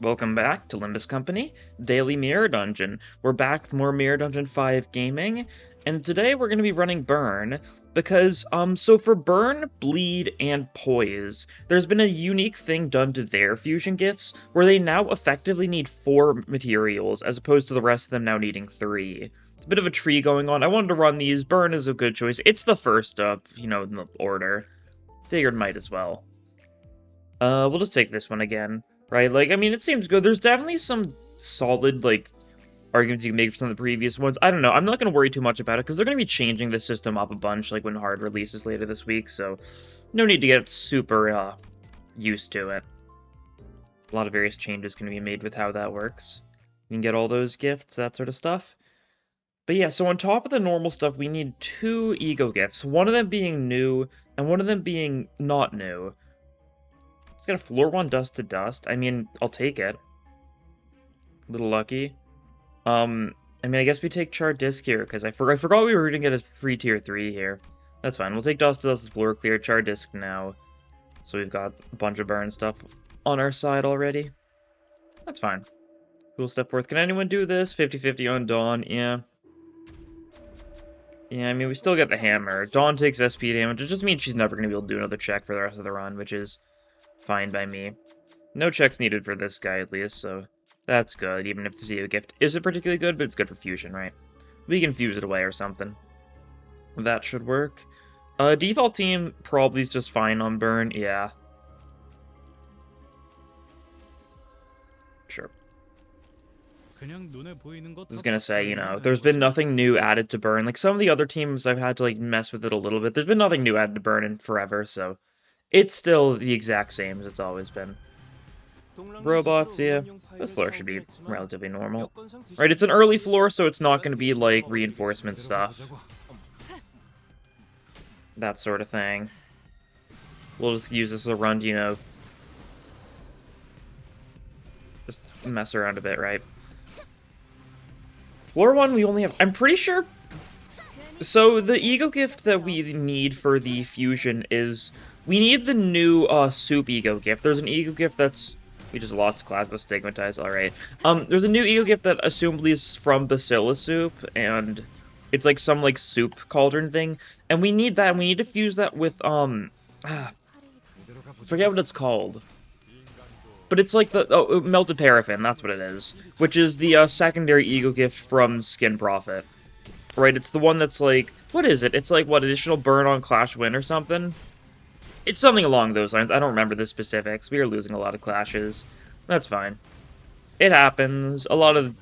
Welcome back to Limbus Company, Daily Mirror Dungeon. We're back with more Mirror Dungeon 5 gaming, and today we're going to be running Burn, because, so for Burn, Bleed, and Poise, there's been a unique thing done to their fusion gifts, where they now effectively need 4 materials, as opposed to the rest of them now needing 3. It's a bit of a tree going on. I wanted to run these. Burn is a good choice. It's the first up, in the order. Figured might as well. We'll just take this one again. Right, like, I mean, it seems good. There's definitely some solid, like, arguments you can make for some of the previous ones. I don't know. I'm not going to worry too much about it, because they're going to be changing the system up a bunch, like, when hard releases later this week, so no need to get super, used to it. A lot of various changes can be made with how that works. You can get all those gifts, that sort of stuff. But yeah, so on top of the normal stuff, we need 2 E.G.O gifts. One of them being new, and one of them being not new. It's got a floor 1 dust to dust. I mean, I'll take it. A little lucky. I mean, I guess we take Char Disc here, because I forgot we were going to get a free tier 3 here. That's fine. We'll take Dust to Dust, floor clear, Char Disc now. So we've got a bunch of burn stuff on our side already. That's fine. Cool step forth. Can anyone do this? 50-50 on Dawn, yeah. Yeah, I mean, we still get the hammer. Dawn takes SP damage. It just means she's never going to be able to do another check for the rest of the run, which is fine by me. No checks needed for this guy, at least, so that's good, even if the E.G.O Gift isn't particularly good, but it's good for fusion, right? We can fuse it away or something. That should work. Default team probably is just fine on burn, yeah. Sure. I was gonna say, there's been nothing new added to burn. Like, some of the other teams, I've had to, like, mess with it a little bit. There's been nothing new added to burn in forever, so it's still the exact same as it's always been. Robots, yeah. This floor should be relatively normal. Right, it's an early floor, so it's not going to be, like, reinforcement stuff. That sort of thing. We'll just use this as a run to, just mess around a bit, right? Floor 1, we only have... I'm pretty sure... So, the E.G.O Gift that we need for the fusion is... We need the new, Soup E.G.O Gift. There's an E.G.O Gift that's... We just lost class with Stigmatized, alright. There's a new E.G.O Gift that assumably is from Bacillus Soup, and it's like some, like, soup cauldron thing. And we need that, and we need to fuse that with, forget what it's called. But it's like the, melted paraffin, that's what it is. Which is the, secondary E.G.O Gift from Skin Profit. Right, it's the one that's like, what is it? It's like, what, additional burn on Clash Win or something? It's something along those lines. I don't remember the specifics. We are losing a lot of clashes. That's fine. It happens. A lot of,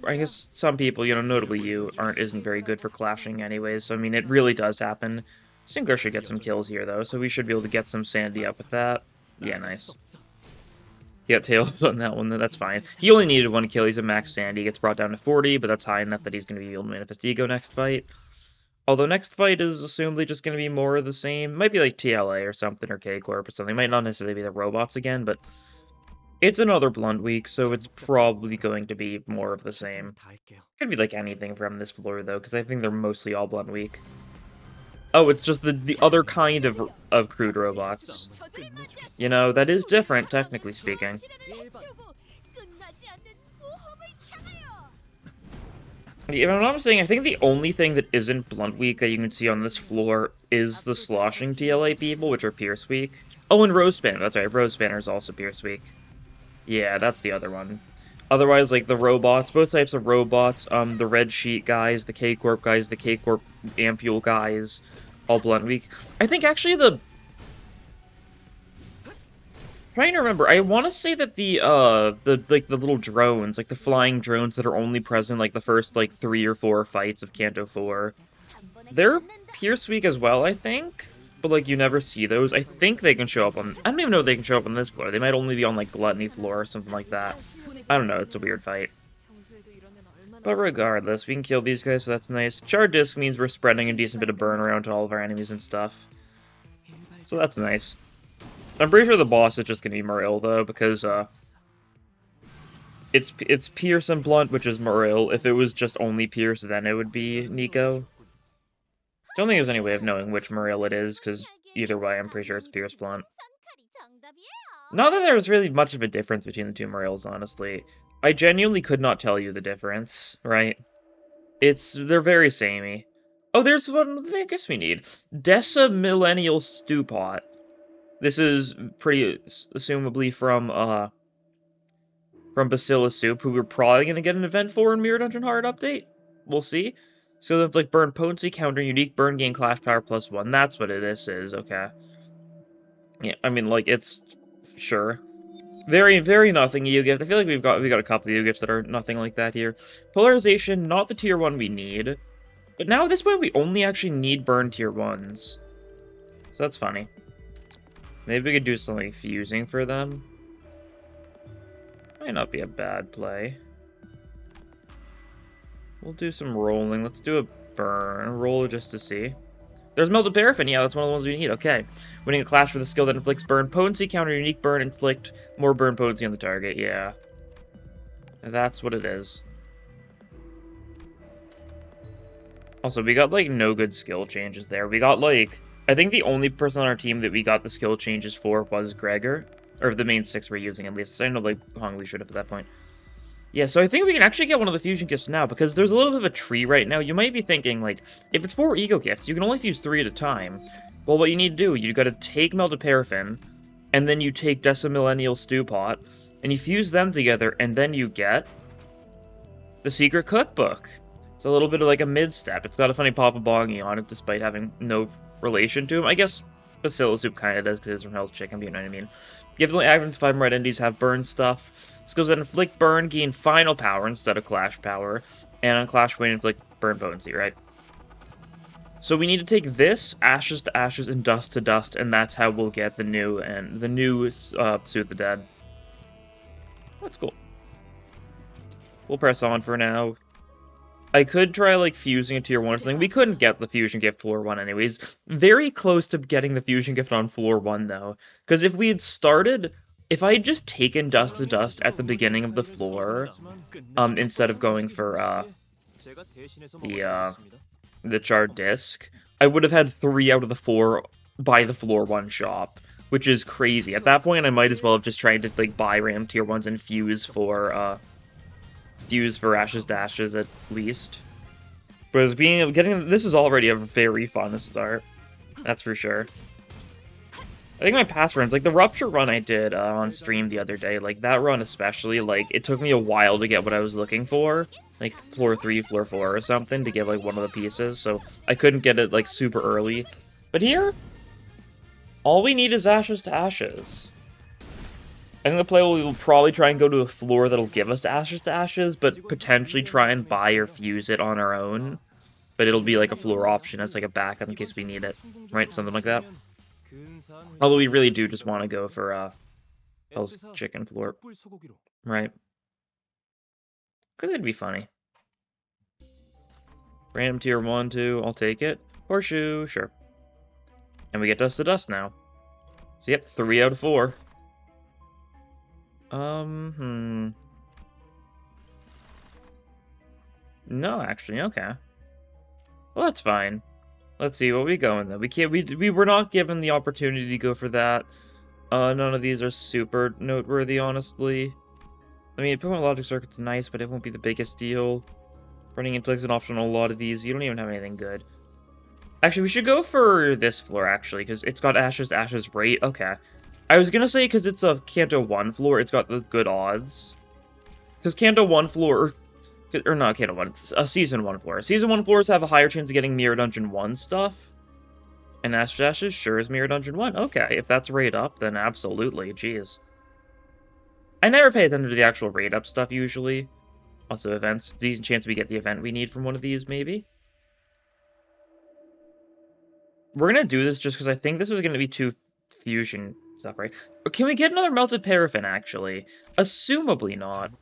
I guess, some people, notably you, isn't very good for clashing anyways. So, I mean, it really does happen. Sinclair should get some kills here, though, so we should be able to get some sanity up with that. Yeah, nice. He got tails on that one, that's fine. He only needed 1 kill. He's a max sanity. He gets brought down to 40, but that's high enough that he's going to be able to manifest E.G.O next fight. Although next fight is assumably just going to be more of the same. Might be like TLA or something, or K-Corp or something. Might not necessarily be the robots again, but it's another Blunt week, so it's probably going to be more of the same. Could be like anything from this floor, though, because I think they're mostly all Blunt week. Oh, it's just the other kind of crude robots. That is different, technically speaking. If I'm not mistaken, I think the only thing that isn't Blunt Week that you can see on this floor is the sloshing TLA people, which are Pierce Week. Oh, and Rose Spanner, that's right, Rose Spanner is also Pierce Week. Yeah, that's the other one. Otherwise, like, the robots, both types of robots, the Red Sheet guys, the K-Corp guys, the K-Corp Ampule guys, all Blunt Week. I think, actually, trying to remember, I want to say that the little drones, like the flying drones that are only present, like, the first, like, 3 or 4 fights of Kanto 4, they're Pierce Week as well, I think? But, like, you never see those. I think they can show up on... I don't even know if they can show up on this floor. They might only be on, like, Gluttony floor or something like that. I don't know, it's a weird fight. But regardless, we can kill these guys, so that's nice. Char Disc means we're spreading a decent bit of burn around to all of our enemies and stuff. So that's nice. I'm pretty sure the boss is just gonna be Moril, though, because, it's Pierce and Blunt, which is Moril. If it was just only Pierce, then it would be Nico. Don't think there's any way of knowing which Moril it is, because either way, I'm pretty sure it's Pierce Blunt. Not that there was really much of a difference between the two murals, honestly. I genuinely could not tell you the difference, right? They're very samey. Oh, there's one I guess we need. Dessa Millennial Stew Pot. This is pretty assumably from Bacillus Soup, who we're probably gonna get an event for in Mirror Dungeon Hard update. We'll see. So there's like burn potency, counter unique, burn gain clash power +1. That's what this is, okay. Yeah, I mean like it's sure. Very, very nothing E.G.O Gift. I feel like we got a couple of E.G.O Gifts that are nothing like that here. Polarization, not the tier 1 we need. But now at this point we only actually need burn tier 1s. So that's funny. Maybe we could do something fusing for them. Might not be a bad play. We'll do some rolling. Let's do a burn. Roll just to see. There's Melted Paraffin. Yeah, that's one of the ones we need. Okay. Winning a clash with a skill that inflicts burn potency, counter unique burn, inflict more burn potency on the target. Yeah. That's what it is. Also, we got, like, no good skill changes there. We got, like... I think the only person on our team that we got the skill changes for was Gregor. Or the main 6 we're using, at least. I know, like, Hong we should have at that point. Yeah, so I think we can actually get one of the fusion gifts now, because there's a little bit of a tree right now. You might be thinking, like, if it's 4 E.G.O gifts, you can only fuse 3 at a time. Well, what you need to do, you gotta take Melted Paraffin, and then you take Decimillennial Stew Pot, and you fuse them together, and then you get the Secret Cookbook. It's a little bit of, like, a mid-step. It's got a funny Papa Bongi on it, despite having no relation to him. I guess Bacillus Soup kind of does, because it's from Hell's Chicken, but you know what I mean. Give them actions 5 red entities have burn stuff. Skills that inflict burn gain final power instead of clash power. And on clash win inflict burn potency, right? So we need to take this, ashes to ashes, and dust to dust, and that's how we'll get the new Soothe the Dead. That's cool. We'll press on for now. I could try, like, fusing a tier 1 or something. We couldn't get the fusion gift floor 1 anyways. Very close to getting the fusion gift on floor 1, though. Because if we had started... If I had just taken Dust to Dust at the beginning of the floor, instead of going for, the charred disc, I would have had 3 out of the 4 by the floor 1 shop, which is crazy. At that point, I might as well have just tried to, like, buy random tier 1s and fuse for Ashes to Ashes at least. Whereas this is already a very fun start. That's for sure. I think my past runs, like the Rupture run I did on stream the other day, like that run especially, like it took me a while to get what I was looking for. Like floor 3, floor 4 or something to get like one of the pieces, so I couldn't get it like super early. But here, all we need is Ashes to Ashes. I think the play will probably try and go to a floor that'll give us to Ashes, but potentially try and buy or fuse it on our own. But it'll be like a floor option as like a backup in case we need it, right? Something like that. Although we really do just want to go for Hell's Chicken floor, right? Because it'd be funny. Random tier 1, 2, I'll take it. Horseshoe, sure. And we get Dust to Dust now. So yep, 3 out of 4. No, actually, okay. Well, that's fine. Let's see, what we going then? We were not given the opportunity to go for that. None of these are super noteworthy, honestly. I mean, Pokemon Logic Circuit's nice, but it won't be the biggest deal. Running Intellect's an option on a lot of these. You don't even have anything good. Actually, we should go for this floor, actually, because it's got Ashes to Ashes rate. Okay. I was gonna say, because it's a Kanto 1 floor, it's got the good odds. Because Kanto 1 floor... Or not Kanto 1, it's a Season 1 floor. Season 1 floors have a higher chance of getting Mirror Dungeon 1 stuff. And Ashes to Ashes sure is Mirror Dungeon 1. Okay, if that's rate up, then absolutely. Jeez. I never pay attention to the actual rate up stuff, usually. Also, events. Decent chance we get the event we need from one of these, maybe. We're gonna do this just because I think this is gonna be 2 fusion stuff, right? Or can we get another Melted Paraffin, actually? Assumably not.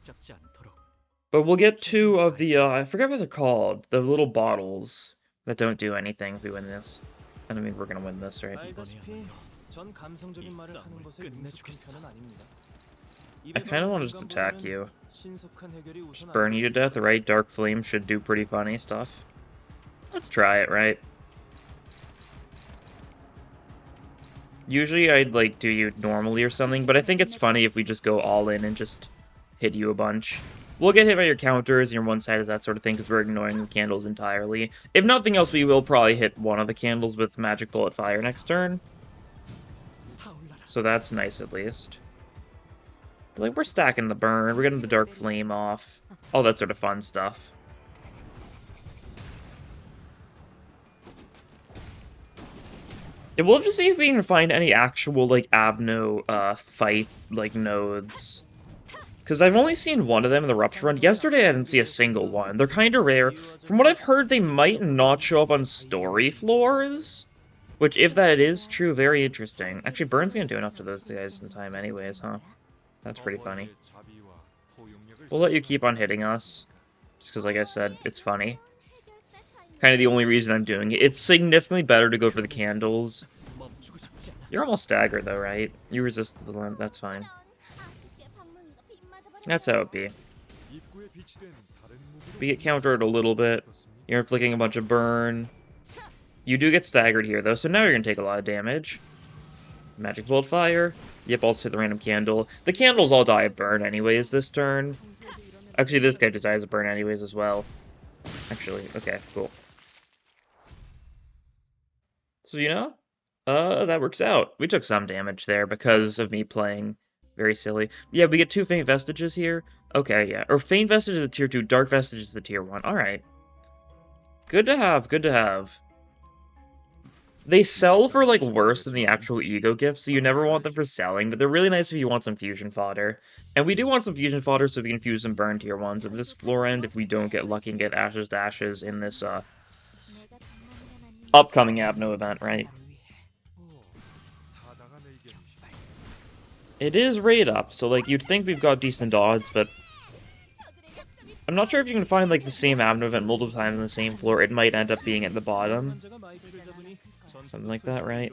But we'll get 2 of the, I forget what they're called. The little bottles that don't do anything if we win this. I mean, we're gonna win this, right? I kind of want to just attack you. Just burn you to death, right? Dark Flame should do pretty funny stuff. Let's try it, right? Usually I'd, like, do you normally or something, but I think it's funny if we just go all in and just hit you a bunch. We'll get hit by your counters, your one side is that sort of thing, because we're ignoring the candles entirely. If nothing else, we will probably hit one of the candles with Magic Bullet Fire next turn. So that's nice, at least. But, like, we're stacking the burn, we're getting the Dark Flame off. All that sort of fun stuff. Yeah, we'll have to see if we can find any actual, like, Abno, fight, like, nodes. Because I've only seen one of them in the Rupture run. Yesterday I didn't see a single one. They're kind of rare. From what I've heard, they might not show up on story floors. Which, if that is true, very interesting. Actually, Burn's gonna do enough to those guys in time anyways, huh? That's pretty funny. We'll let you keep on hitting us. Just because, like I said, it's funny. Kind of the only reason I'm doing it. It's significantly better to go for the candles. You're almost staggered, though, right? You resist the limp, that's fine. That's how it be. We get countered a little bit. You're inflicting a bunch of burn. You do get staggered here, though, so now you're going to take a lot of damage. Magic Bolt Fire. Yep, also hit the random candle. The candles all die of burn anyways this turn. Actually, this guy just dies of burn anyways as well. Actually, okay, cool. So, you know, that works out. We took some damage there because of me playing very silly. Yeah, we get 2 Faint Vestiges here. Okay, yeah. Or Faint Vestige is a tier 2, Dark Vestige is the tier 1. Alright. Good to have, good to have. They sell for, like, worse than the actual E.G.O Gift, so you never want them for selling, but they're really nice if you want some fusion fodder. And we do want some fusion fodder so we can fuse some burn tier 1s. At this floor end, if we don't get lucky and get Ashes to Ashes in this, upcoming Abno event, right? It is raid up, so, like, you'd think we've got decent odds, but I'm not sure if you can find, like, the same Abno event multiple times on the same floor. It might end up being at the bottom. Something like that, right?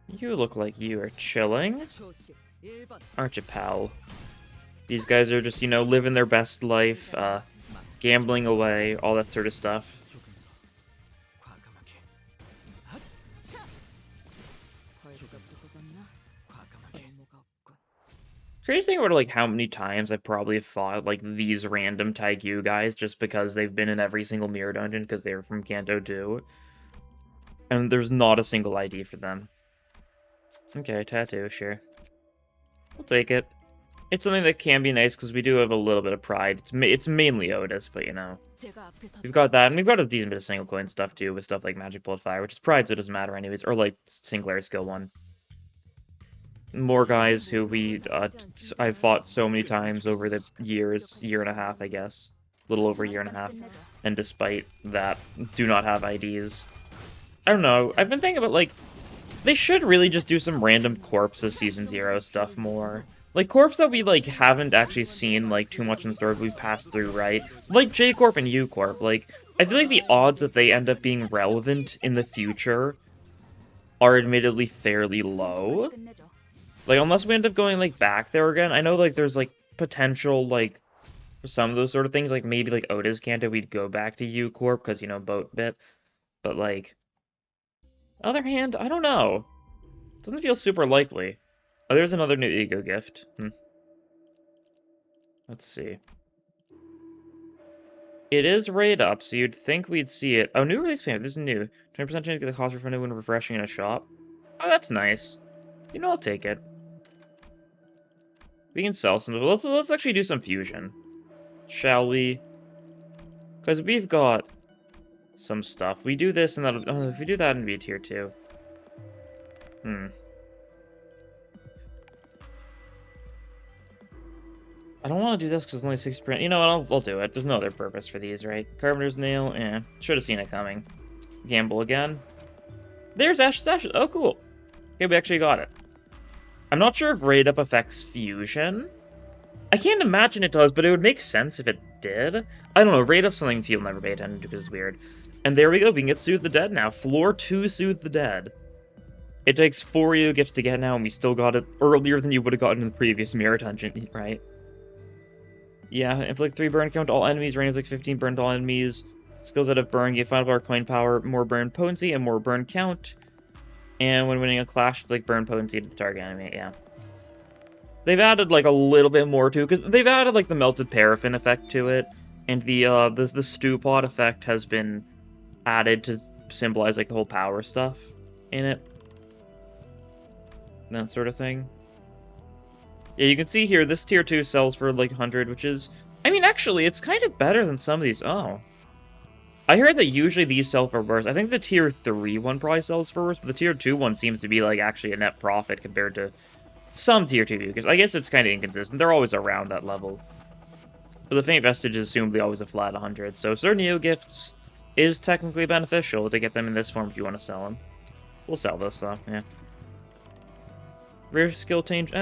You look like you are chilling. Aren't you, pal? These guys are just, you know, living their best life, gambling away, all that sort of stuff. Crazy thing about, like, how many times I probably have fought, like, these random Taigyu guys just because they've been in every single mirror dungeon because they were from Kanto 2. And there's not a single ID for them. Okay, tattoo, sure. We'll take it. It's something that can be nice because we do have a little bit of pride. It's mainly Otis, but, you know. We've got that, and we've got a decent bit of single coin stuff, too, with stuff like Magic Bullet Fire, which is pride, so it doesn't matter anyways. Or, like, Singularity Skill 1. More guys who I've fought so many times over the years, year and a half, I guess. A little over a year and a half. And despite that, do not have IDs. I don't know, I've been thinking about, like, they should really just do some random corpses Season 0 stuff more. Like, corps that we, like, haven't actually seen, like, too much in the story we've passed through, right? Like J-Corp and U-Corp, like, I feel like the odds that they end up being relevant in the future are admittedly fairly low. Like, unless we end up going, like, back there again. I know, like, there's, like, potential, like, for some of those sort of things. Like, maybe, like, Otis Kanto, we'd go back to U-Corp, because, you know, boat bit. But, like, other hand, I don't know. Doesn't feel super likely. Oh, there's another new E.G.O Gift. Let's see. It is raid up, so you'd think we'd see it. Oh, new release payment. This is new. 20% chance to get the cost refunded when refreshing in a shop. Oh, that's nice. You know, I'll take it. We can sell some. Let's actually do some fusion, shall we? Because we've got some stuff. We do this and that. Oh, if we do that in B tier 2. I don't want to do this because it's only 60%. You know what? I'll do it. There's no other purpose for these, right? Carpenter's Nail. Should have seen it coming. Gamble again. There's Ashes. Oh, cool. Okay, we actually got it. I'm not sure if raid up affects fusion. I can't imagine it does, but it would make sense if it did. I don't know, raid up's something you'll never pay attention to because it's weird. And there we go, we can get Soothe the Dead now. Floor 2 Soothe the Dead. It takes 4 E.G.O Gifts to get now, and we still got it earlier than you would have gotten in the previous mirror dungeon, right? Yeah, inflict 3 burn count to all enemies, range like 15 burn to all enemies. Skills that have burn give 5 power coin power, more burn potency, and more burn count. And when winning a clash, like burn potency to the target enemy, yeah. They've added like a little bit more too, because they've added like the melted paraffin effect to it, and the stew pot effect has been added to symbolize like the whole power stuff in it. That sort of thing. Yeah, you can see here, this tier 2 sells for like 100, which is... I mean, actually, it's kind of better than some of these. Oh. I heard that usually these sell for worse. I think the tier 3 one probably sells for worse, but the tier 2 one seems to be like actually a net profit compared to some tier 2 because I guess it's kind of inconsistent. They're always around that level. But the Faint Vestige is assumably always a flat 100, so certain E.G.O gifts is technically beneficial to get them in this form if you want to sell them. We'll sell this, though, yeah. Rare skill change,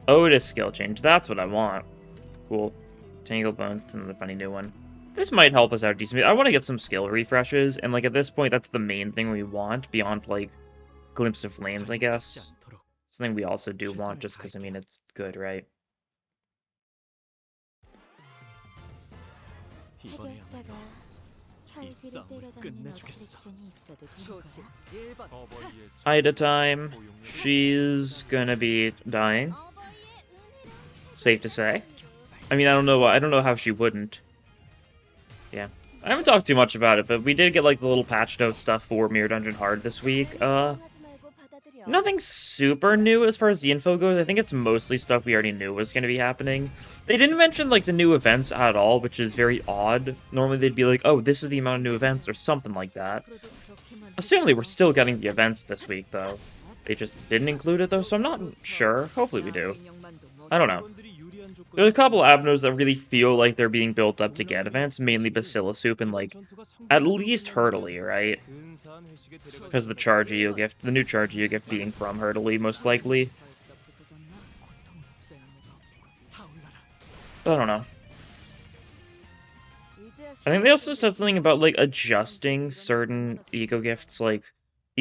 Otis skill change, that's what I want. Cool. Tangle Bones, it's another funny new one. This might help us out decently. I want to get some skill refreshes, and like at this point, that's the main thing we want, beyond like Glimpse of Flames, I guess. Something we also do want, just because, I mean, it's good, right? Ida time. She's gonna be dying. Safe to say. I mean, I don't know how she wouldn't. Yeah. I haven't talked too much about it, but we did get like the little patch note stuff for Mirror Dungeon Hard this week. Nothing super new as far as the info goes. I think it's mostly stuff we already knew was going to be happening. They didn't mention, like, the new events at all, which is very odd. Normally they'd be like, oh, this is the amount of new events, or something like that. Assumably we're still getting the events this week, though. They just didn't include it, though, so I'm not sure. Hopefully we do. I don't know. There's a couple avenues that really feel like they're being built up to get events, mainly Basilisoup and, like, at least Hurtley, right? Because the charge E.G.O Gift, the new charge E.G.O Gift being from Hurtley, most likely. But I don't know. I think they also said something about, like, adjusting certain E.G.O Gifts, like,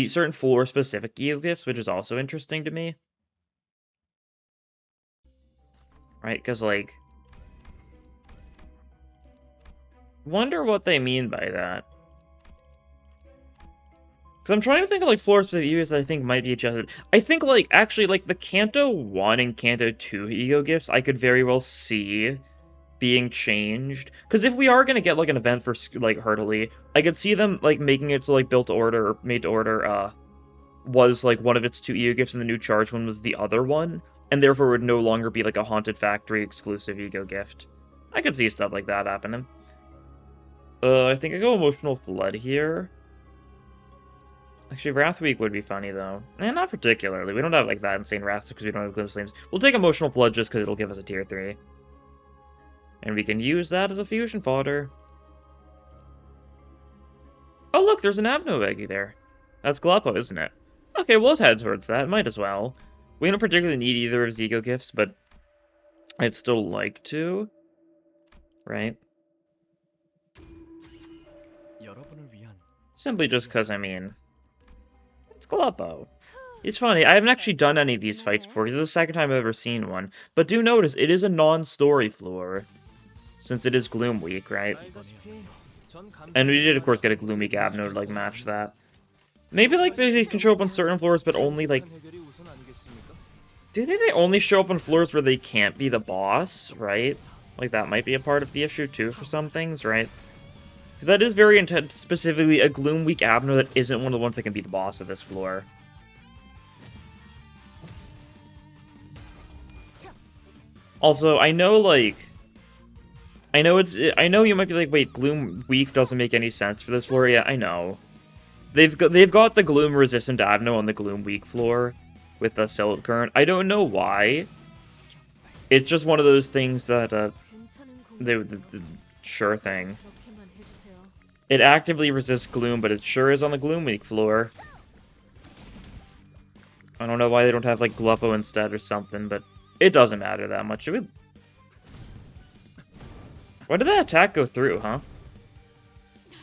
certain floor-specific E.G.O Gifts, which is also interesting to me. Right, because, like... wonder what they mean by that. Because I'm trying to think of, like, floor-specific E.G.O that I think might be adjusted. I think, like, actually, like, the Kanto 1 and Kanto 2 E.G.O Gifts, I could very well see being changed. Because if we are going to get, like, an event for, like, Hurtley, I could see them, like, making it so, like, built to order, or made to order, was, like, one of its 2 E.G.O Gifts, and the new charge one was the other one. And therefore would no longer be like a Haunted Factory exclusive E.G.O gift. I could see stuff like that happening. I think I go Emotional Flood here. Actually, Wrath Week would be funny though. Not particularly. We don't have like that insane Wrath because we don't have Glimpse Flames. We'll take Emotional Flood just because it'll give us a tier 3. And we can use that as a fusion fodder. Oh look, there's an Abno Eggy there. That's Galappo, isn't it? Okay, well let's head towards that. Might as well. We don't particularly need either of his E.G.O gifts, but I'd still like to, right? Simply just because, I mean, it's Galappo. It's funny, I haven't actually done any of these fights before. This is the second time I've ever seen one. But do notice, it is a non-story floor, since it is Gloom Week, right? And we did, of course, get a Gloom Week Abno to, like, match that. Maybe, like, they can show up on certain floors, but only, like... Do you think they only show up on floors where they can't be the boss, right? Like, that might be a part of the issue, too, for some things, right? Because that is very intense, specifically a Gloom Week Abno that isn't one of the ones that can be the boss of this floor. Also, I know, like... I know you might be like, wait, Gloom Week doesn't make any sense for this floor. Yeah, I know. They've got the Gloom Resistant Abno on the Gloom Week floor. With a Silt Current. I don't know why. It's just one of those things that, the sure thing. It actively resists Gloom, but it sure is on the Gloom Week floor. I don't know why they don't have, like, Galappo instead or something, but it doesn't matter that much. Why did that attack go through, huh?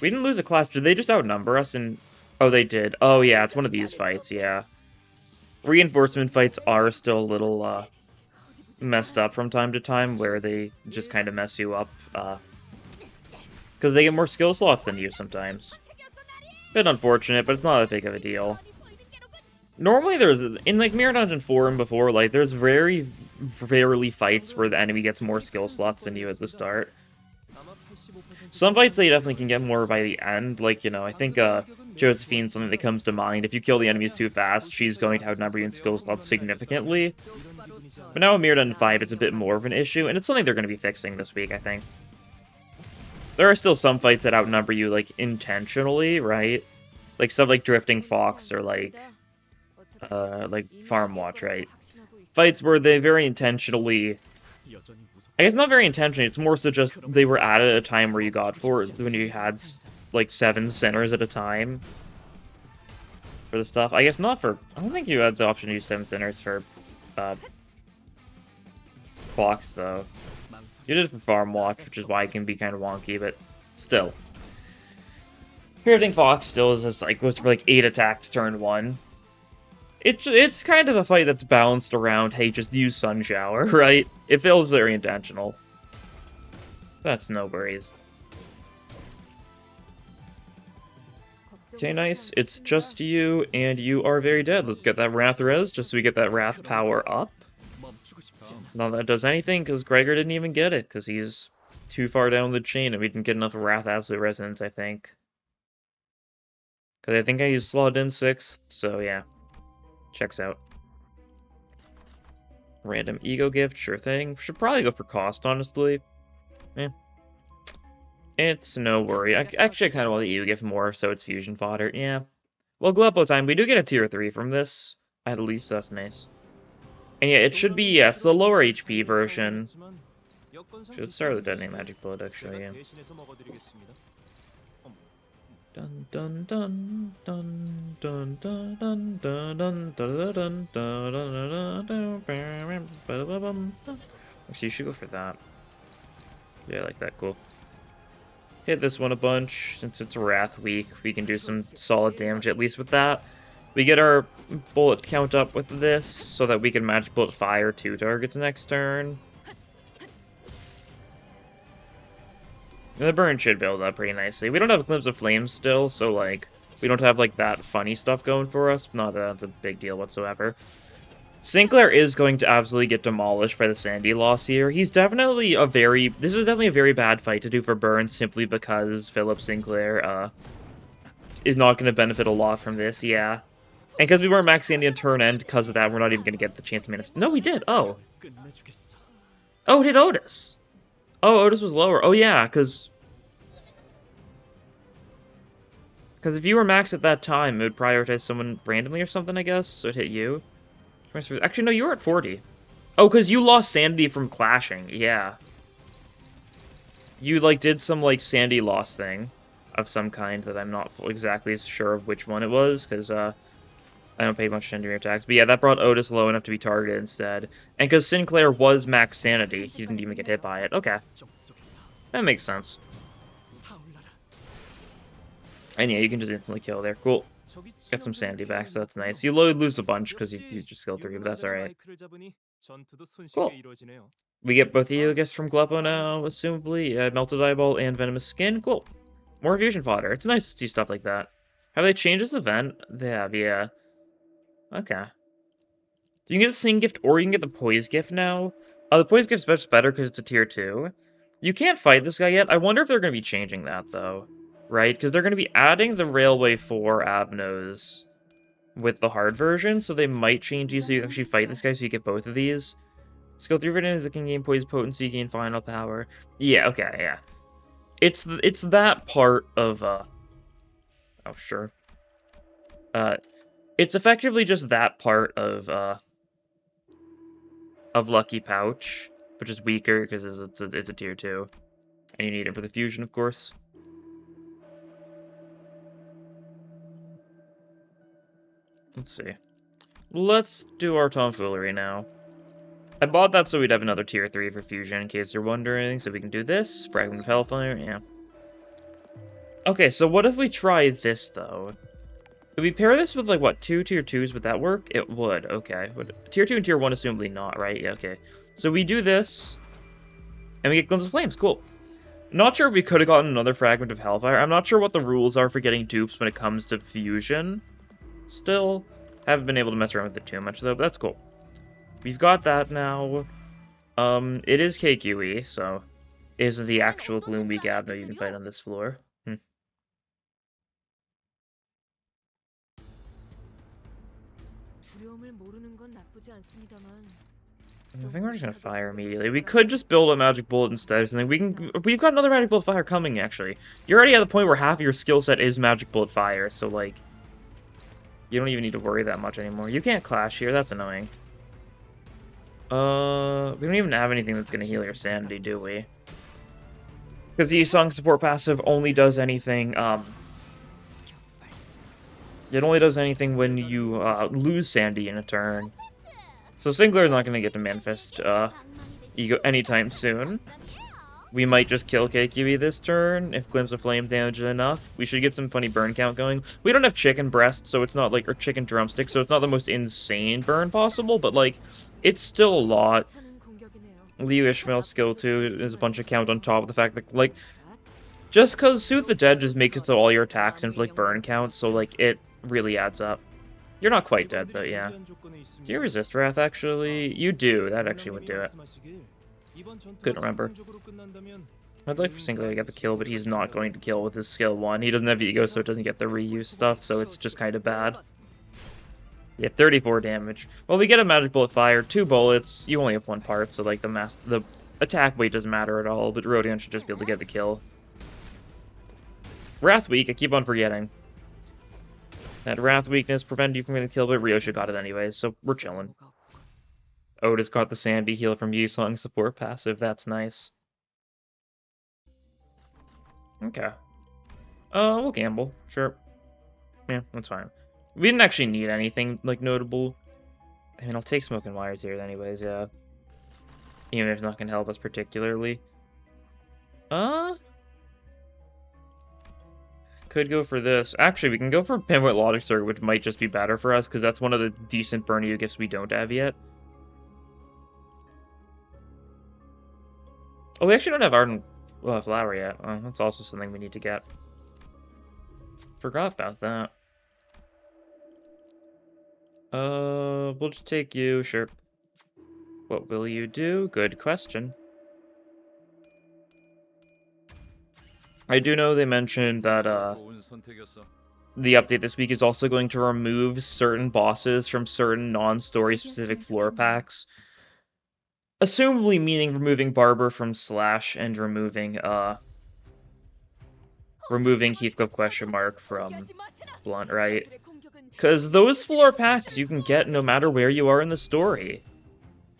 We didn't lose a class. Did they just outnumber us? Oh, they did. Oh, yeah, it's one of these fights, yeah. Reinforcement fights are still a little messed up from time to time, where they just kind of mess you up. Because they get more skill slots than you sometimes. Bit unfortunate, but it's not that big of a deal. Normally there's, in like Mirror Dungeon 4 and before, like there's very rarely fights where the enemy gets more skill slots than you at the start. Some fights they definitely can get more by the end, like, you know, I think Josephine's something that comes to mind. If you kill the enemies too fast, she's going to outnumber you in skill slots significantly. But now in Mirror Dungeon 5, it's a bit more of an issue, and it's something they're going to be fixing this week, I think. There are still some fights that outnumber you, like, intentionally, right? Like, stuff like Drifting Fox or, like Farm Watch, right? Fights where they very intentionally... I guess not very intentionally, it's more so just they were added at a time where you got when you had, like, 7 centers at a time for the stuff. I guess not for... I don't think you had the option to use 7 centers for, Fox, though. You did it for Farm Watch, which is why it can be kind of wonky, but still. Drifting Fox still is just, like, goes for, like, 8 attacks turn 1. It's kind of a fight that's balanced around, hey, just use Sun Shower, right? It feels very intentional. That's no worries. Okay, nice. It's just you, and you are very dead. Let's get that Wrath Res, just so we get that Wrath power up. Not that does anything, because Gregor didn't even get it, because he's too far down the chain, and we didn't get enough Wrath Absolute Resonance, I think. Because I think I used slot in 6th, so yeah. Checks out. Random E.G.O Gift, sure thing. Should probably go for cost, honestly. Eh. It's no worry. Actually, I kind of want the E.G.O Gift more, so it's fusion fodder. Yeah. Well, Gleppo time. We do get a tier 3 from this. At least that's nice. And yeah, it should be, yeah, it's the lower HP version. Should start with the Deadening Magic Bullet, actually, yeah. Dun dun dun dun dun dun dun dun dun dun dun dun. Actually, you should go for that. Yeah, I like that. Cool. Hit this one a bunch. Since it's Wrath week, we can do some solid damage at least with that. We get our bullet count up with this, so that we can match bullet fire 2 targets next turn. And the burn should build up pretty nicely. We don't have a Glimpse of Flames still, so, like, we don't have, like, that funny stuff going for us. Not that that's a big deal whatsoever. Sinclair is going to absolutely get demolished by the Sandy loss here. He's definitely a very... This is definitely a very bad fight to do for Burn, simply because Philip Sinclair, is not going to benefit a lot from this, yeah. And because we weren't max Sandy on turn end, because of that, we're not even going to get the chance to manifest. No, we did! Oh. Oh, it hit Otis! Oh, Otis was lower. Oh, yeah, because if you were max at that time, it would prioritize someone randomly or something, I guess, so it hit you. Actually, no, you were at 40. Oh, because you lost Sandy from clashing, yeah. You, like, did some, like, Sandy loss thing of some kind that I'm not exactly sure of which one it was, because, I don't pay much attention to your attacks. But yeah, that brought Otis low enough to be targeted instead. And because Sinclair was max sanity, he didn't even get hit by it. Okay. That makes sense. And yeah, you can just instantly kill there. Cool. Got some sanity back, so that's nice. You lose a bunch because you used your skill 3, but that's alright. Cool. We get both E.G.O Gifts from Gleppo now, assumably. Melted Eyeball and Venomous Skin. Cool. More fusion fodder. It's nice to see stuff like that. Have they changed this event? They have, yeah. Okay. You can get the Sing Gift or you can get the Poise Gift now. The Poise Gift's much better because it's a tier 2. You can't fight this guy yet. I wonder if they're going to be changing that, though. Right? Because they're going to be adding the Railway 4 Abnos with the hard version, so they might change these so you can actually fight this guy so you get both of these. Skill 3 written is it can gain Poise Potency, gain Final Power. Yeah, okay, yeah. It's that part of, oh, sure. It's effectively just that part of Lucky Pouch, which is weaker because it's a tier 2. And you need it for the fusion, of course. Let's see. Let's do our tomfoolery now. I bought that so we'd have another tier 3 for fusion, in case you're wondering, so we can do this. Fragment of Hellfire, yeah. Okay, so what if we try this, though? If we pair this with, like, what, 2 tier 2s, would that work? It would, okay. Tier 2 and tier 1, assumably not, right? Yeah, okay. So we do this, and we get Glimpse of Flames, cool. Not sure if we could have gotten another fragment of Hellfire. I'm not sure what the rules are for getting dupes when it comes to fusion. Still, haven't been able to mess around with it too much though, but that's cool. We've got that now. It is KQE, so it isn't the actual Gloomby Gabno you can fight on this floor. I think we're just gonna fire immediately. We could just build a magic bullet instead or something. We've got another magic bullet fire coming actually. You're already at the point where half of your skill set is magic bullet fire, so like you don't even need to worry that much anymore. You can't clash here, that's annoying. We don't even have anything that's gonna heal your sanity, do we? Because the Song support passive only does anything, it only does anything when you lose sanity in a turn. So Singler is not going to get to manifest E.G.O anytime soon. We might just kill KQE this turn if Glimpse of Flame damages enough. We should get some funny burn count going. We don't have chicken breast, so it's not like, or chicken drumstick, so it's not the most insane burn possible, but like, it's still a lot. Liu Ishmael's skill 2 is a bunch of count on top of the fact that, like, just because Soothe the Dead just makes it so all your attacks inflict burn count, so like, it really adds up. You're not quite dead, though, yeah. Do you resist Wrath, actually? You do. That actually would do it. Couldn't remember. I'd like for Singler to get the kill, but he's not going to kill with his skill 1. He doesn't have E.G.O, so it doesn't get the reuse stuff, so it's just kind of bad. Yeah, 34 damage. Well, we get a magic bullet fire, 2 bullets. You only have 1 part, so like the attack weight doesn't matter at all, but Rodion should just be able to get the kill. Wrath weak, I keep on forgetting. That Wrath weakness prevented you from getting killed, but Ryosha got it anyways, so we're chilling. Otis got the sanity heal from Yi-Song support passive, that's nice. Okay. We'll gamble, sure. Yeah, that's fine. We didn't actually need anything, like, notable. I mean, I'll take Smoke and Wires here anyways, yeah. Even if it's not gonna help us particularly. Could go for this. Actually, we can go for Pinpoint Logic Circuit, which might just be better for us, because that's one of the decent Burn gifts we don't have yet. Oh, we actually don't have Ardent Flower yet. Oh, that's also something we need to get. Forgot about that. We'll just take you, sure. What will you do? Good question. I do know they mentioned that, the update this week is also going to remove certain bosses from certain non-story specific floor packs. Assumably meaning removing Barber from Slash and removing Heathcliff question mark from Blunt, right? Because those floor packs you can get no matter where you are in the story.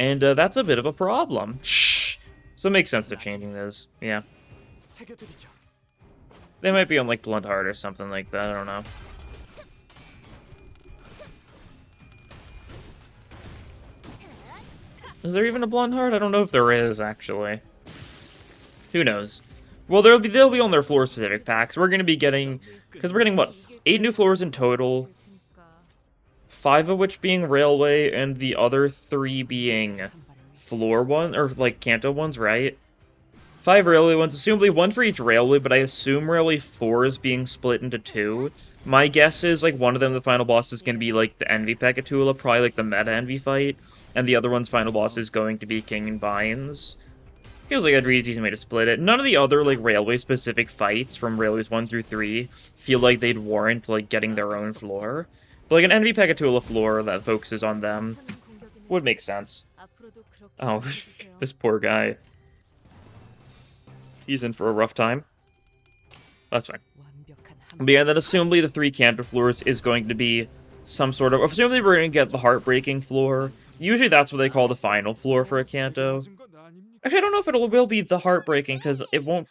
And that's a bit of a problem. So it makes sense they're changing those, yeah. They might be on, like, Blunt Heart or something like that, I don't know. Is there even a Blunt Heart? I don't know if there is, actually. Who knows? Well, they'll be on their floor-specific packs. We're gonna be getting... Because we're getting, what, 8 new floors in total? 5 of which being Railway, and the other 3 being floor one, or, like, Kanto ones, right? 5 Railway ones, assumably 1 for each Railway, but I assume Railway 4 is being split into 2. My guess is, like, one of them, the final boss, is going to be, like, the Envy Pekatula, probably, like, the meta Envy fight, and the other one's final boss is going to be King and Vines. Feels like a really easy way to split it. None of the other, like, Railway-specific fights from Railways 1 through 3 feel like they'd warrant, like, getting their own floor. But, like, an Envy Pekatula floor that focuses on them would make sense. Oh, this poor guy. He's in for a rough time. That's fine. But yeah, then assumably the 3 Kanto floors is going to be some sort of... Assumably we're going to get the Heartbreaking floor. Usually that's what they call the final floor for a Kanto. Actually, I don't know if it will be the Heartbreaking, because it won't...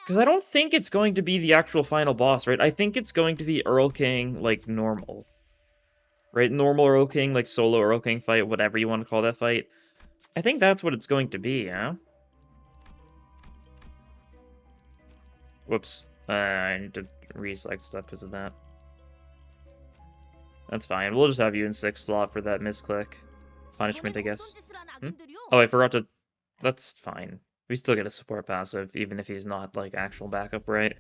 Because I don't think it's going to be the actual final boss, right? I think it's going to be Earl King, like, normal. Right? Normal Earl King, like, solo Earl King fight, whatever you want to call that fight. I think that's what it's going to be, yeah? Whoops. I need to reselect stuff because of that. That's fine. We'll just have you in 6th slot for that misclick. Punishment, I guess. Oh, I forgot to That's fine. We still get a support passive, even if he's not, like, actual backup, right?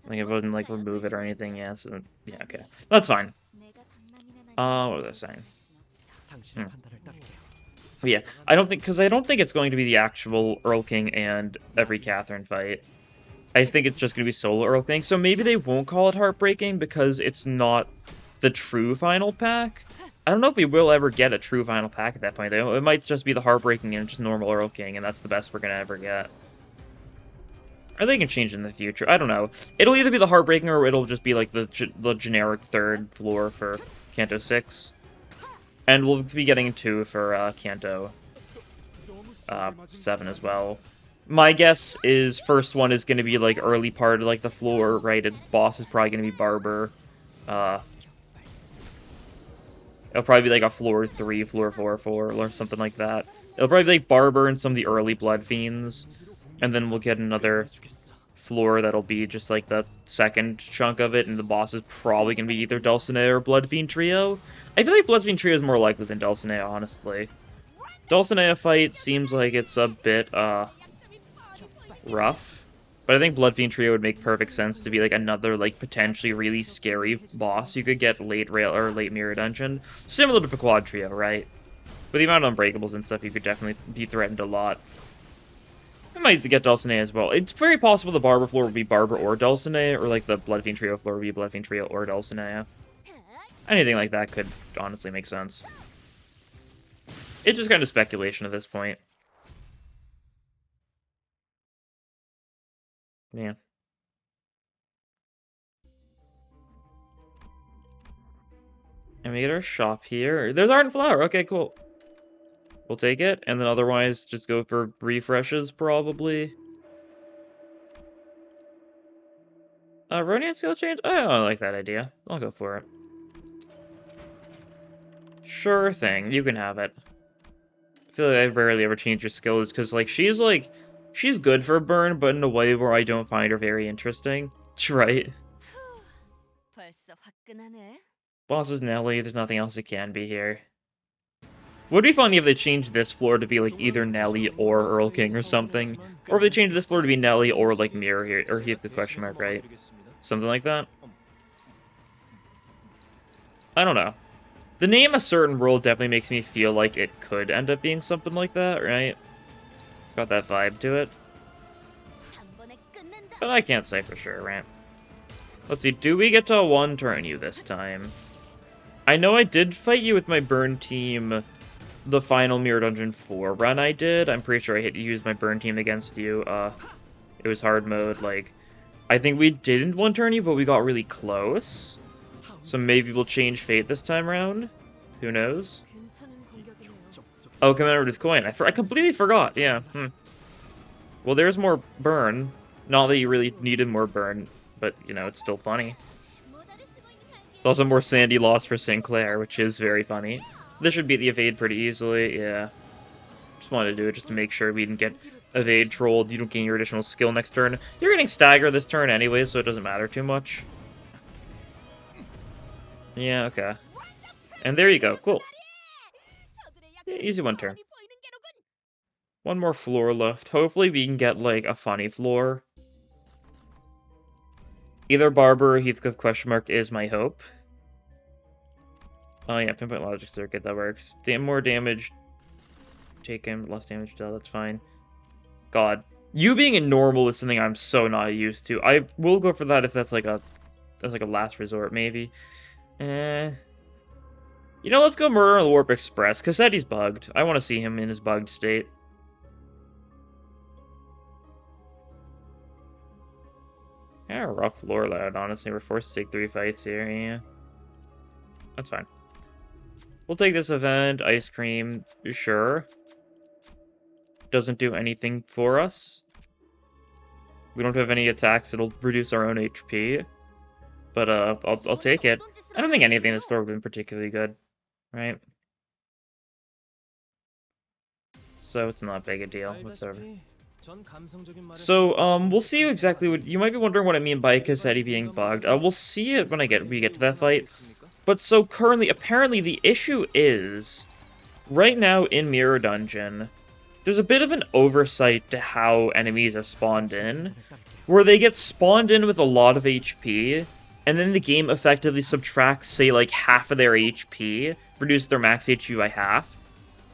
Like, it wouldn't, like, remove it or anything, yeah, so, yeah, okay. That's fine. What was I saying? But yeah, I don't think it's going to be the actual Earl King and every Catherine fight. I think it's just going to be solo Earl King, so maybe they won't call it Heartbreaking because it's not the true final pack. I don't know if we will ever get a true final pack at that point, though. It might just be the Heartbreaking and just normal Earl King, and that's the best we're going to ever get. Or they can change in the future. I don't know. It'll either be the Heartbreaking or it'll just be like the generic third floor for Kanto 6. And we'll be getting 2 for Kanto 7 as well. My guess is first one is going to be like early part of like the floor, right? Its boss is probably going to be Barber. It'll probably be like a floor 3, floor 4, 4, or something like that. It'll probably be like Barber and some of the early Blood Fiends. And then we'll get another floor that'll be just like the second chunk of it, and the boss is probably going to be either Dulcinea or Blood Fiend Trio. I feel like Blood Fiend Trio is more likely than Dulcinea, honestly. Dulcinea fight seems like it's a bit, rough. But I think Blood Fiend Trio would make perfect sense to be like another, like, potentially really scary boss you could get late rail or late mirror dungeon. Similar to Quad Trio, right? With the amount of unbreakables and stuff, you could definitely be threatened a lot. I might get Dulcinea as well. It's very possible the Barber floor would be Barber or Dulcinea, or like the Blood Fiend Trio floor would be Blood Fiend Trio or Dulcinea. Anything like that could honestly make sense. It's just kind of speculation at this point. Yeah. And we get our shop here. There's Ardent Flower. Okay, cool. We'll take it, and then otherwise just go for refreshes, probably. Rodian skill change? Oh, I like that idea. I'll go for it. Sure thing, you can have it. I feel like I rarely ever change your skills, because, like, she's good for burn, but in a way where I don't find her very interesting. Right? Boss is Nelly, there's nothing else it can be here. Would be funny if they changed this floor to be, like, either Nelly or Earl King or something. Or if they changed this floor to be Nelly or, like, Mirror here, or he had the question mark, right? Something like that. I don't know. The name A Certain World definitely makes me feel like it could end up being something like that, right? It's got that vibe to it. But I can't say for sure, right? Let's see, do we get to one-turn you this time? I know I did fight you with my burn team the final Mirror Dungeon 4 run I did. I'm pretty sure I used my burn team against you. It was hard mode, like... I think we didn't one-turn you, but we got really close. So maybe we'll change fate this time around. Who knows? Oh, commemorative coin. I completely forgot. Yeah. Well, there's more burn. Not that you really needed more burn, but, you know, it's still funny. There's also more Sandy loss for Sinclair, which is very funny. This should beat the evade pretty easily, yeah. Just wanted to do it just to make sure we didn't get evade trolled. You don't gain your additional skill next turn. You're getting stagger this turn anyway, so it doesn't matter too much. Yeah, okay. And there you go, cool. Yeah, easy one turn. One more floor left. Hopefully we can get, like, a funny floor. Either Barber or Heathcliff question mark is my hope. Oh yeah, Pinpoint Logic Circuit, that works. More damage taken, less damage dealt, that's fine. God. You being in normal is something I'm so not used to. I will go for that if that's like a last resort, maybe. You know, let's go Murder on the Warp Express. Cassetti's bugged. I want to see him in his bugged state. Yeah, rough lore loud, honestly. We're forced to take 3 fights here, yeah. That's fine. We'll take this event. Ice Cream, sure. Doesn't do anything for us. We don't have any attacks. It'll reduce our own HP. But, I'll take it. I don't think anything in this floor would have been particularly good. Right? So, it's not a big a deal. Whatsoever. So, we'll see exactly what... You might be wondering what I mean by Cassetti being bugged. We'll see it when we get to that fight. But so, currently, apparently the issue is... right now in Mirror Dungeon, there's a bit of an oversight to how enemies are spawned in, where they get spawned in with a lot of HP, and then the game effectively subtracts, say, like, half of their HP, reduce their max HP by half.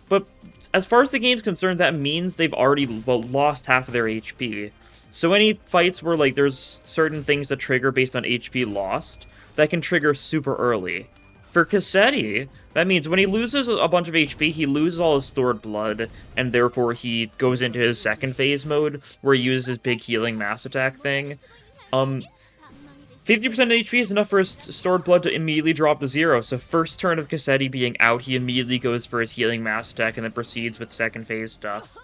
But as far as the game's concerned, that means they've already lost half of their HP. So any fights where, like, there's certain things that trigger based on HP lost, that can trigger super early. For Cassetti, that means when he loses a bunch of HP, he loses all his stored blood, and therefore he goes into his second phase mode, where he uses his big healing mass attack thing. 50% of HP is enough for his stored blood to immediately drop to 0, so first turn of Cassetti being out, he immediately goes for his healing mass attack and then proceeds with second phase stuff.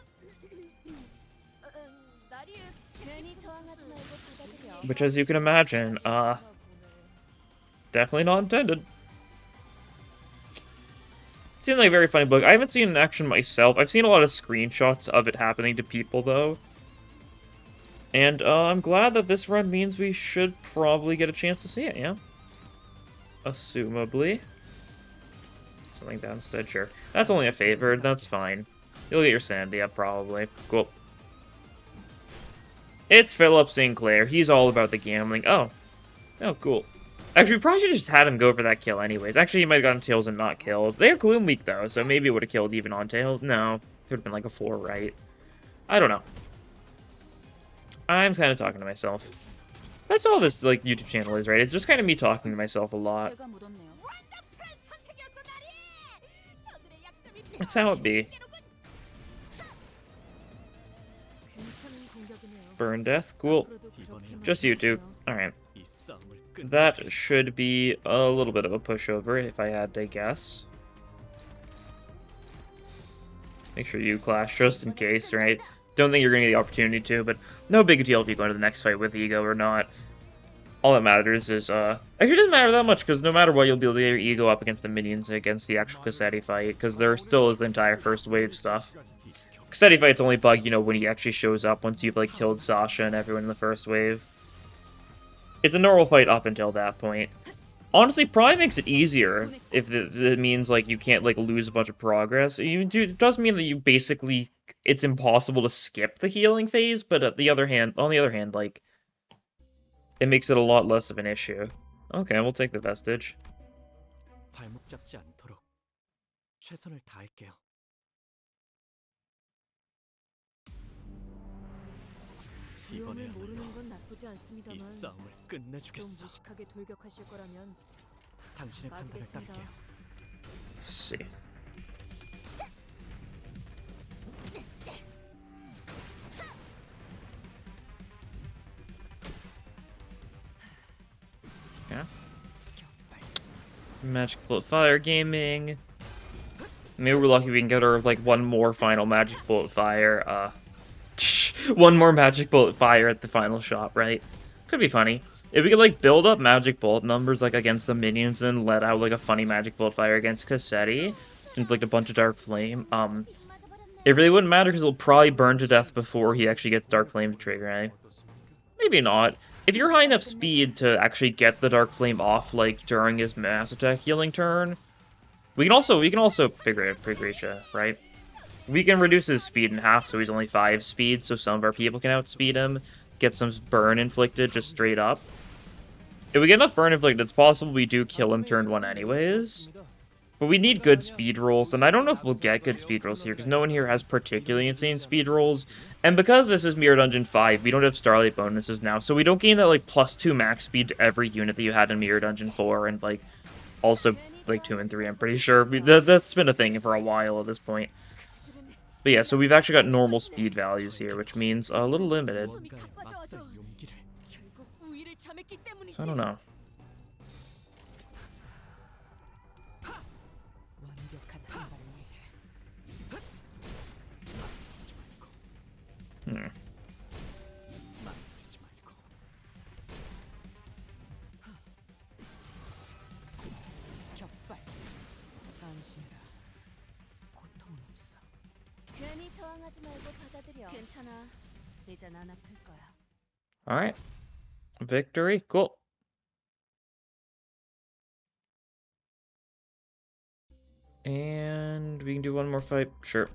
Which, as you can imagine, definitely not intended. Seems like a very funny book. I haven't seen it in action myself. I've seen a lot of screenshots of it happening to people, though. And I'm glad that this run means we should probably get a chance to see it, yeah? Assumably. Something like that instead, sure. That's only a favor, that's fine. You'll get your sanity up, probably. Cool. It's Philip Sinclair. He's all about the gambling. Oh. Oh, cool. Actually, we probably should have just had him go for that kill anyways. Actually, he might have gotten Tails and not killed. They're Gloom Weak, though, so maybe it would have killed even on Tails. No. It would have been like a 4, right? I don't know. I'm kind of talking to myself. That's all this, like, YouTube channel is, right? It's just kind of me talking to myself a lot. That's how it be. Burn death, cool. Just you two. Alright. That should be a little bit of a pushover, if I had to guess. Make sure you clash, just in case, right? Don't think you're going to get the opportunity to, but no big deal if you go into the next fight with E.G.O or not. All that matters is, actually it doesn't matter that much, because no matter what, you'll be able to get your E.G.O up against the minions and against the actual Cassetti fight, because there still is the entire first wave stuff. Cassetti fight's only bug, you know, when he actually shows up once you've, like, killed Sasha and everyone in the first wave. It's a normal fight up until that point. Honestly, probably makes it easier if it means, like, you can't, like, lose a bunch of progress. It does mean that you basically, it's impossible to skip the healing phase, but on the other hand, like, it makes it a lot less of an issue. Okay, we'll take the vestige. 위험을 모르는 건 나쁘지 않습니다만 좀 무식하게 돌격하실 거라면 맞으겠습니다. Let's see. Yeah. Magic Bullet Fire Gaming. Maybe we're lucky we can get her like one more final Magic Bullet Fire. One more Magic Bullet Fire at the final shop, right? Could be funny. If we could, like, build up Magic Bullet numbers, like, against the minions and let out, like, a funny Magic Bullet Fire against Cassetti, and, like, a bunch of Dark Flame, it really wouldn't matter because he'll probably burn to death before he actually gets Dark Flame to trigger, eh? Maybe not. If you're high enough speed to actually get the Dark Flame off, like, during his Mass Attack healing turn, we can also Pregretia, right? We can reduce his speed in half, so he's only 5 speed, so some of our people can outspeed him, get some burn inflicted just straight up. If we get enough burn inflicted, it's possible we do kill him turn 1 anyways. But we need good speed rolls, and I don't know if we'll get good speed rolls here, because no one here has particularly insane speed rolls. And because this is Mirror Dungeon 5, we don't have Starlight bonuses now, so we don't gain that, like, +2 max speed to every unit that you had in Mirror Dungeon 4, and, like, also, like, 2 and 3, I'm pretty sure. That's been a thing for a while at this point. But yeah, so we've actually got normal speed values here, which means a little limited. So I don't know. Alright. Victory, cool. And we can do one more fight. Sure.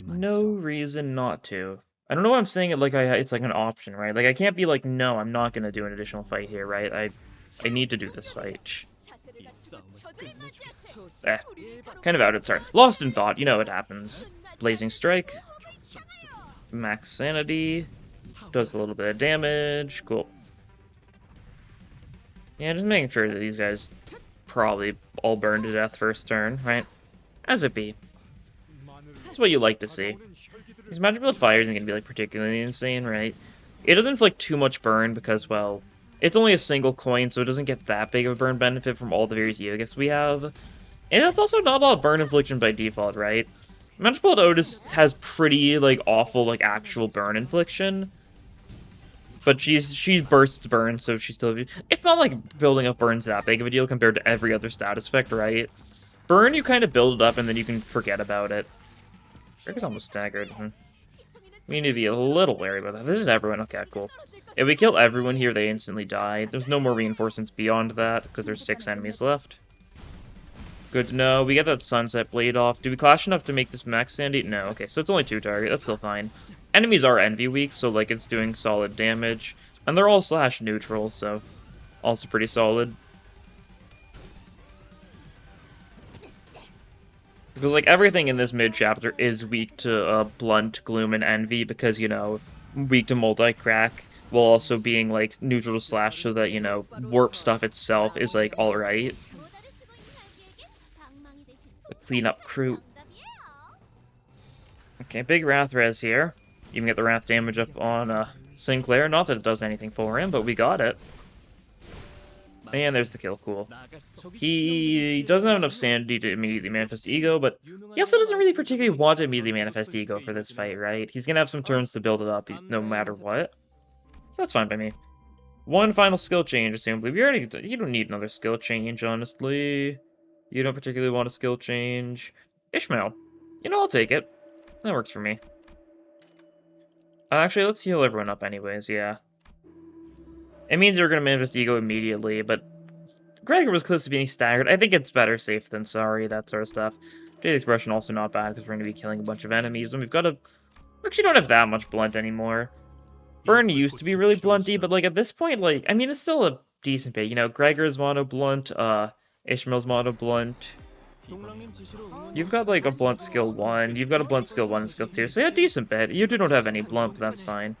No reason not to. I don't know why I'm saying it like it's like an option, right? Like I can't be like, no, I'm not gonna do an additional fight here, right? I need to do this fight. Eh, kind of out of sorry. Lost in thought, you know what happens. Blazing Strike. Max Sanity. Does a little bit of damage. Cool. Yeah, just making sure that these guys probably all burn to death first turn, right? As it be. That's what you like to see. These magic build fire isn't gonna be like particularly insane, right? It doesn't inflict too much burn because, well, it's only a single coin, so it doesn't get that big of a burn benefit from all the various E.G.O gifts we have. And it's also not a lot of burn infliction by default, right? Magic Build Otis has pretty, like, awful, like, actual burn infliction. But she bursts burn, so she's still... It's not like building up burns that big of a deal compared to every other status effect, right? Burn, you kind of build it up, and then you can forget about it. Rick is almost staggered. We need to be a little wary about that. This is everyone. Okay, cool. If we kill everyone here, they instantly die. There's no more reinforcements beyond that, because there's 6 enemies left. Good to know. We get that Sunset Blade off. Do we clash enough to make this max sandy? No. Okay, so it's only 2 target. That's still fine. Enemies are envy weak, so like it's doing solid damage. And they're all slash neutral, so also pretty solid. Because, like, everything in this mid-chapter is weak to Blunt, Gloom, and Envy, because, you know, weak to Multi-Crack, while also being, like, neutral to Slash, so that, you know, Warp stuff itself is, like, alright. The cleanup crew. Okay, big Wrath res here. You can get the Wrath damage up on Sinclair. Not that it does anything for him, but we got it. And there's the kill, cool. He doesn't have enough sanity to immediately manifest E.G.O, but he also doesn't really particularly want to immediately manifest E.G.O for this fight, right? He's gonna have some turns to build it up, no matter what. So that's fine by me. One final skill change, assumably. You don't need another skill change, honestly. You don't particularly want a skill change. Ishmael. You know, I'll take it. That works for me. Actually, let's heal everyone up anyways, yeah. It means you're going to manifest E.G.O immediately, but Gregor was close to being staggered. I think it's better safe than sorry, that sort of stuff. Jade Expression also not bad, because we're going to be killing a bunch of enemies, and we've got a... We actually don't have that much blunt anymore. Burn used to be really blunty, but, like, at this point, like, I mean, it's still a decent bit. You know, Gregor's mono blunt, Ishmael's mono blunt. You've got, like, a blunt skill 1. You've got a blunt skill 1 and skill 2, so yeah, decent bit. You don't have any blunt, but that's fine.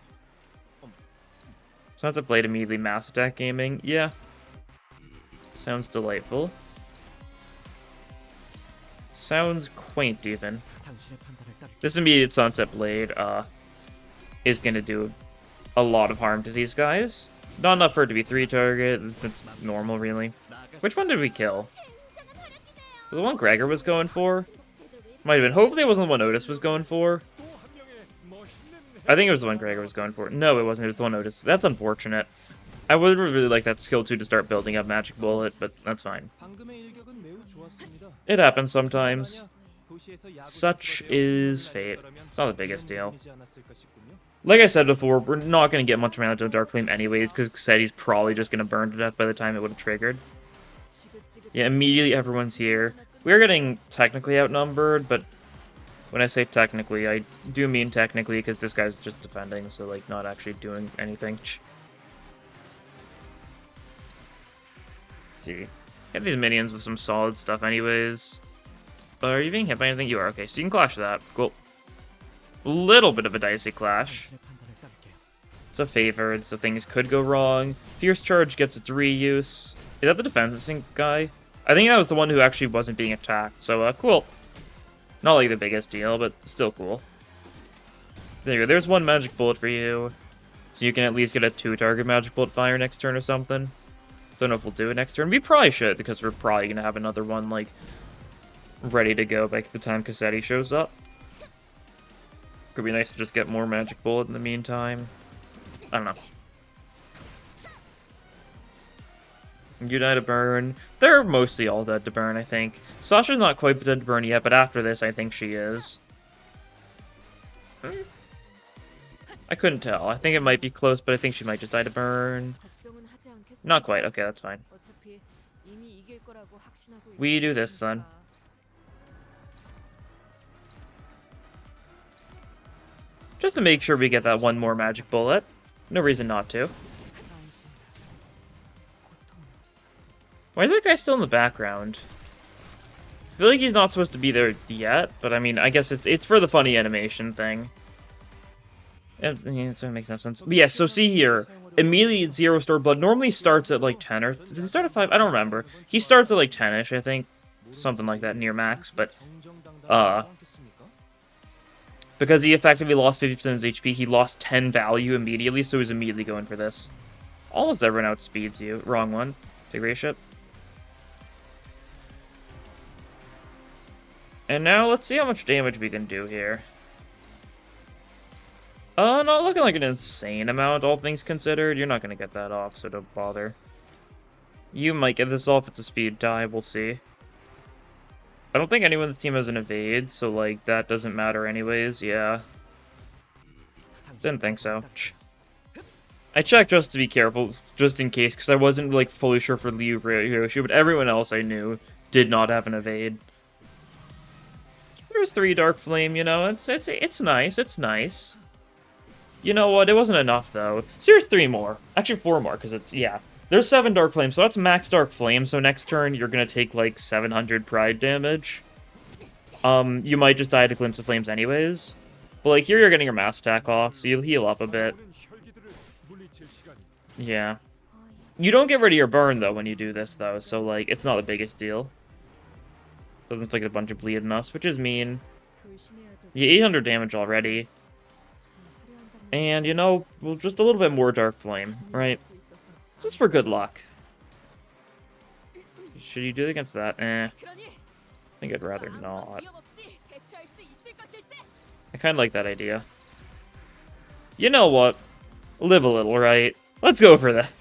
Sounds like Blade immediately Mass Attack Gaming. Yeah. Sounds delightful. Sounds quaint, even. This immediate Sunset Blade, is gonna do a lot of harm to these guys. Not enough for it to be 3 target. It's normal, really. Which one did we kill? The one Gregor was going for? Might have been. Hopefully it wasn't the one Otis was going for. I think it was the one Gregor was going for. No, it wasn't. It was the one Otis. That's unfortunate. I would really like that skill 2 to start building up Magic Bullet, but that's fine. It happens sometimes. Such is fate. It's not the biggest deal. Like I said before, we're not going to get much mana to Dark Flame anyways, because Cassetti's probably just going to burn to death by the time it would have triggered. Yeah, immediately everyone's here. We're getting technically outnumbered, but when I say technically, I do mean technically, because this guy's just defending, so, like, not actually doing anything. Let's see. Get these minions with some solid stuff anyways. Are you being hit by anything? You are. Okay, so you can clash that. Cool. A little bit of a dicey clash. It's a favored, so things could go wrong. Fierce Charge gets its reuse. Is that the defensive guy? I think that was the one who actually wasn't being attacked, so cool. Not like the biggest deal, but still cool. There you go, there's one magic bullet for you. So you can at least get a 2-target magic bullet fire next turn or something. Don't know if we'll do it next turn. We probably should, because we're probably going to have another one, like, ready to go by the time Cassetti shows up. Could be nice to just get more magic bullet in the meantime. I don't know. You die to burn. They're mostly all dead to burn, I think. Sasha's not quite dead to burn yet, but after this, I think she is. I couldn't tell. I think it might be close, but I think she might just die to burn. Not quite. Okay, that's fine. 이미 이길 거라고 확신하고 We do 있었으니까. this then. Just to make sure we get that one more magic bullet. No reason not to. Why is that guy still in the background? I feel like he's not supposed to be there yet, but I mean, I guess it's for the funny animation thing. Yeah, so it makes no sense. But yeah, so see here, immediately 0 store blood normally starts at like 10, or does he start at 5? I don't remember. He starts at like 10ish, I think, something like that, near max. But because he effectively lost 50% of his HP, he lost 10 value immediately, so he's immediately going for this. Almost everyone outspeeds you. Wrong one. Figure ship. And now let's see how much damage we can do here. Not looking like an insane amount, all things considered. You're not going to get that off, so don't bother. You might get this off. It's a speed die. We'll see. I don't think anyone on the team has an evade, so, like, that doesn't matter anyways. Yeah. Didn't think so. I checked just to be careful, just in case, because I wasn't, like, fully sure for Liu Ryoshi, but everyone else I knew did not have an evade. There's 3 Dark Flame, you know, it's nice, it's nice. You know what, it wasn't enough, though. So here's 3 more. Actually, 4 more, because it's, yeah. There's 7 Dark Flame, so that's max Dark Flame, so next turn you're gonna take, like, 700 Pride damage. You might just die to Glimpse of Flames anyways. But, like, here you're getting your mass attack off, so you'll heal up a bit. Yeah. You don't get rid of your burn, though, when you do this, though, so, like, it's not the biggest deal. Doesn't inflict a bunch of bleed on us, which is mean. Yeah, 800 damage already. And, you know, well, just a little bit more Dark Flame, right? Just for good luck. Should you do it against that? I think I'd rather not. I kind of like that idea. You know what? Live a little, right? Let's go for that.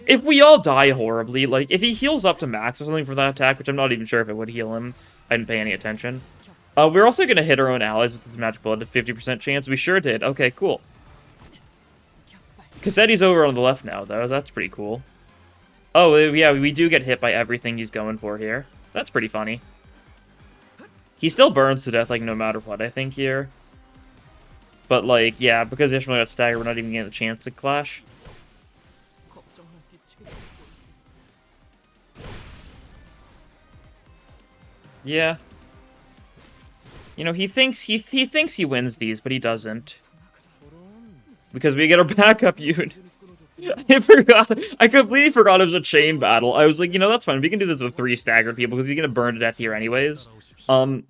If we all die horribly, like, if he heals up to max or something for that attack, which I'm not even sure if it would heal him, I didn't pay any attention. We're also going to hit our own allies with the magic bullet at 50% chance. We sure did. Okay, cool. Cassetti's over on the left now, though. That's pretty cool. Oh, yeah, we do get hit by everything he's going for here. That's pretty funny. He still burns to death, like, no matter what, I think, here. But, like, yeah, because Ishmael got staggered, we're not even getting a chance to clash. Yeah. You know, he thinks he wins these, but he doesn't. Because we get our backup unit. I forgot. I completely forgot it was a chain battle. I was like, you know, that's fine. We can do this with 3 staggered people because he's gonna burn to death here anyways. We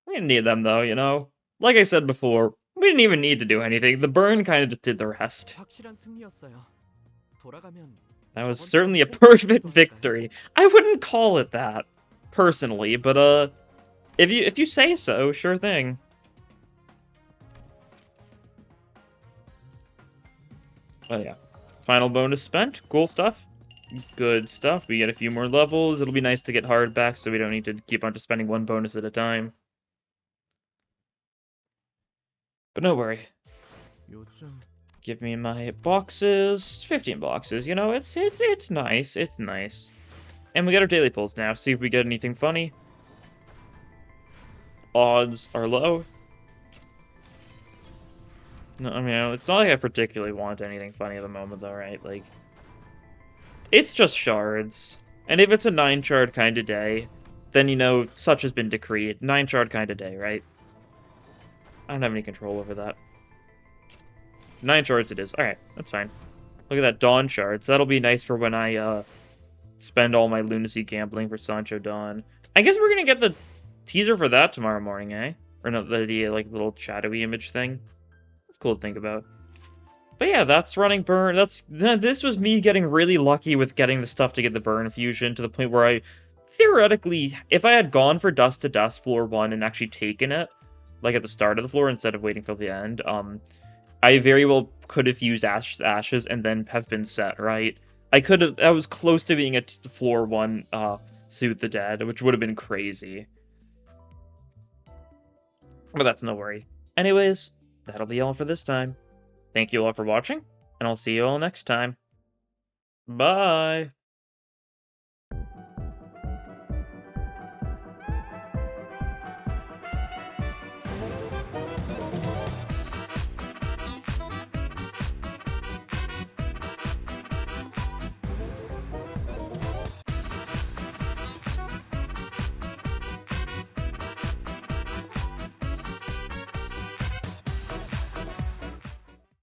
didn't need them though, you know. Like I said before, we didn't even need to do anything. The burn kind of just did the rest. That was certainly a perfect victory. I wouldn't call it that, personally, but if you say so, sure thing. Oh yeah. Final bonus spent. Cool stuff. Good stuff. We get a few more levels. It'll be nice to get hard back so we don't need to keep on just spending 1 bonus at a time. But no worry. Give me my boxes. 15 boxes. You know, it's nice. It's nice. And we got our daily pulls now. See if we get anything funny. Odds are low. No, I mean, it's not like I particularly want anything funny at the moment, though, right? Like, it's just shards. And if it's a 9 shard kind of day, then, you know, such has been decreed. 9 shard kind of day, right? I don't have any control over that. 9 shards it is. Alright, that's fine. Look at that Dawn shards. That'll be nice for when I, spend all my lunacy gambling for Sancho Dawn. I guess we're gonna get the teaser for that tomorrow morning, eh? Or no, the like, little shadowy image thing. That's cool to think about. But yeah, that's running burn. This was me getting really lucky with getting the stuff to get the burn fusion to the point where I, theoretically, if I had gone for Dust to Dust floor 1 and actually taken it, like at the start of the floor instead of waiting till the end, I very well could have used Ashes and then have been set, right? I was close to being a floor 1 Soothe the Dead, which would have been crazy. But that's no worry. Anyways, that'll be all for this time. Thank you all for watching, and I'll see you all next time. Bye!